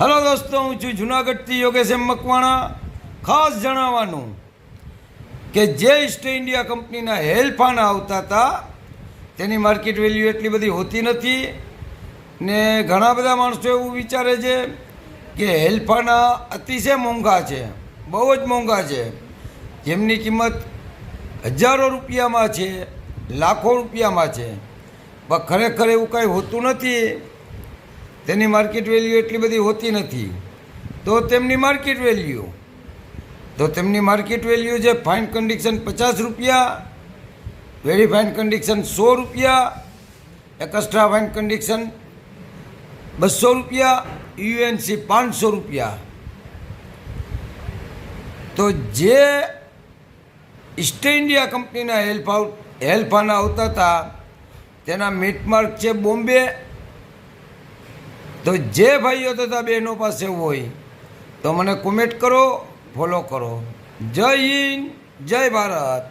Hello દોસ્તો, હું છું જુનાગઢથી યોગેશ એમ મકવાણા. ખાસ જણાવવાનું કે જે ઈસ્ટ ઇન્ડિયા કંપનીના હેલ્ફાના આવતા હતા તેની માર્કેટ વેલ્યુ એટલી બધી હોતી નથી ને ઘણા બધા માણસો એવું વિચારે છે કે હેલ્ફાના અતિશય મોંઘા છે, બહુ જ મોંઘા છે, જેમની કિંમત હજારો રૂપિયામાં છે, લાખો રૂપિયામાં છે. પણ ખરેખર એવું કાંઈ હોતું નથી. તેની માર્કેટ વેલ્યુ એટલી બધી હોતી નથી. તો તેમની માર્કેટ વેલ્યુ છે ફાઇન કન્ડિશન 50 રૂપિયા, વેરી ફાઇન કન્ડિશન 100 રૂપિયા, એક્સ્ટ્રા ફાઇન કન્ડિશન 200 રૂપિયા, યુએનસી 500 રૂપિયા. તો જે ઈસ્ટ ઇન્ડિયા કંપનીના હેલ્ફાના આવતા હતા તેના મીટમાર્ક છે બોમ્બે. તો જે ભાઈઓ તથા બહેનો પાસે હોય તો મને કોમેન્ટ કરો, ફોલો કરો. જય હિન્દ, જય ભારત.